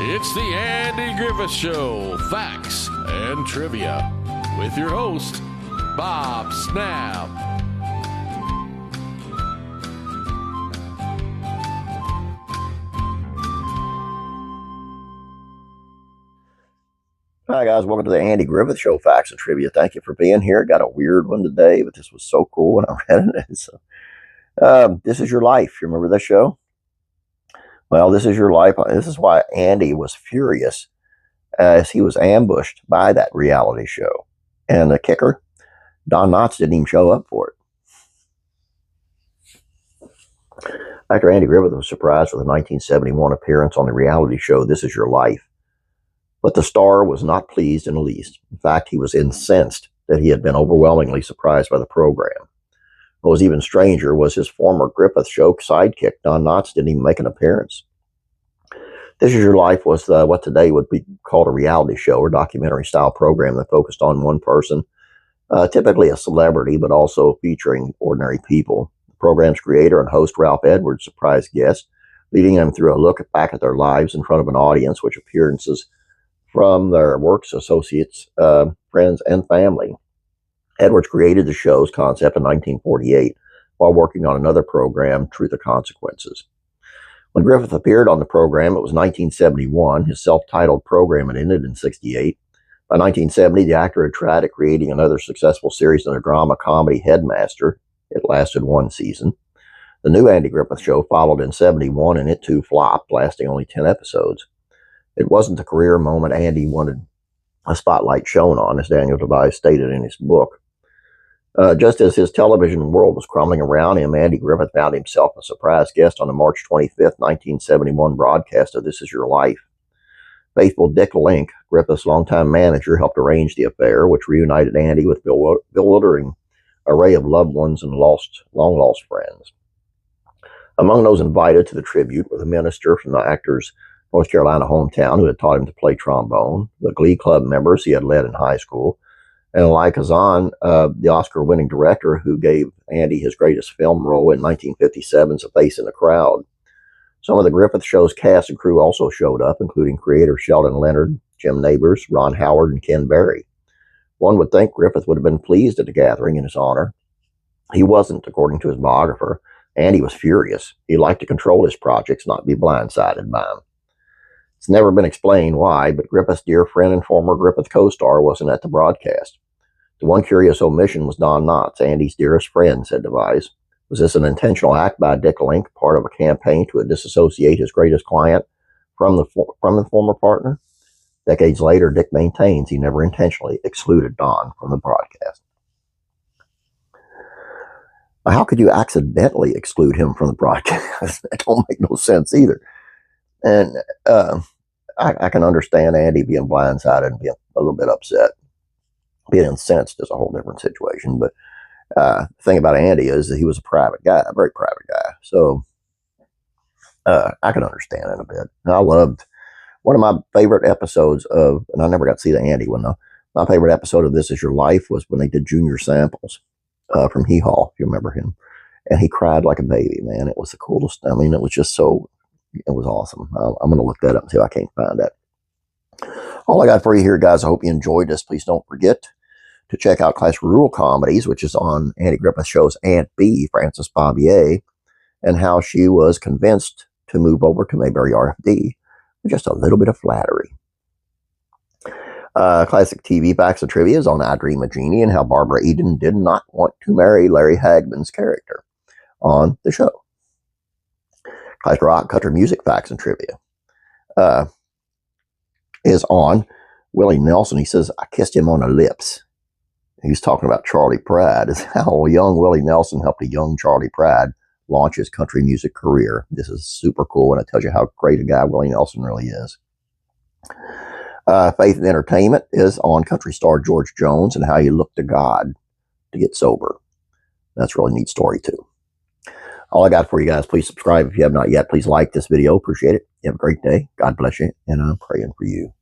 It's the Andy Griffith Show, Facts and Trivia, with your host, Bob Snap. Hi guys, welcome to the Andy Griffith Show, Facts and Trivia. Thank you for being here. Got a weird one today, but this was so cool when I read it. So, This Is Your Life. You remember this show? Well, This Is Your Life. This is why Andy was furious as he was ambushed by that reality show. And the kicker, Don Knotts didn't even show up for it. Actor Andy Griffith was surprised with a 1971 appearance on the reality show This Is Your Life. But the star was not pleased in the least. In fact, he was incensed that he had been overwhelmingly surprised by the program. What was even stranger was his former Griffith Show sidekick, Don Knotts, didn't even make an appearance. This Is Your Life was what today would be called a reality show or documentary-style program that focused on one person, typically a celebrity, but also featuring ordinary people. The program's creator and host, Ralph Edwards, surprised guests, leading them through a look back at their lives in front of an audience, which appearances from their works, associates, friends, and family. Edwards created the show's concept in 1948 while working on another program, Truth or Consequences. When Griffith appeared on the program, it was 1971. His self-titled program had ended in 1968. By 1970, the actor had tried at creating another successful series in the drama comedy Headmaster. It lasted one season. The new Andy Griffith Show followed in 1971, and it too flopped, lasting only 10 episodes. It wasn't the career moment Andy wanted a spotlight shown on, as Daniel Tobias stated in his book. Just as his television world was crumbling around him, Andy Griffith found himself a surprise guest on the March 25th, 1971 broadcast of This Is Your Life. Faithful Dick Link, Griffith's longtime manager, helped arrange the affair, which reunited Andy with a bewildering array of loved ones and long-lost friends. Among those invited to the tribute were the minister from the actor's North Carolina hometown, who had taught him to play trombone, the Glee Club members he had led in high school, and Eli Kazan, the Oscar-winning director who gave Andy his greatest film role in 1957's A Face in the Crowd. Some of the Griffith Show's cast and crew also showed up, including creator Sheldon Leonard, Jim Nabors, Ron Howard, and Ken Berry. One would think Griffith would have been pleased at the gathering in his honor. He wasn't, according to his biographer. Andy was furious. He liked to control his projects, not be blindsided by them. It's never been explained why, but Griffith's dear friend and former Griffith co-star wasn't at the broadcast. The one curious omission was Don Knotts, Andy's dearest friend, said Tobias. Was this an intentional act by Dick Link, part of a campaign to disassociate his greatest client from the former partner? Decades later, Dick maintains he never intentionally excluded Don from the broadcast. How could you accidentally exclude him from the broadcast? That don't make no sense either. And I can understand Andy being blindsided and being a little bit upset. Being incensed is a whole different situation. But the thing about Andy is that he was a private guy, a very private guy. So I can understand it a bit. And I loved one of my favorite episodes of, and I never got to see the Andy one though. My favorite episode of This Is Your Life was when they did Junior Samples from Hee Haw, if you remember him. And he cried like a baby, man. It was the coolest. I mean, it was just so, it was awesome. I'm going to look that up and see if I can't find that. All I got for you here, guys, I hope you enjoyed this. Please don't forget to check out Class Rural Comedies, which is on Andy Griffith Show's Aunt Bee, Frances Bobbier, and how she was convinced to move over to Mayberry RFD with just a little bit of flattery. Classic TV Facts and Trivia is on I Dream of Jeannie and how Barbara Eden did not want to marry Larry Hagman's character on the show. Classic Rock Country Music Facts and Trivia is on Willie Nelson. He says, I kissed him on the lips. He's talking about Charlie Pride. It's how young Willie Nelson helped a young Charlie Pride launch his country music career. This is super cool, and it tells you how great a guy Willie Nelson really is. Faith and Entertainment is on country star George Jones and how you look to God to get sober. That's a really neat story, too. All I got for you guys, please subscribe if you have not yet. Please like this video. Appreciate it. You have a great day. God bless you, and I'm praying for you.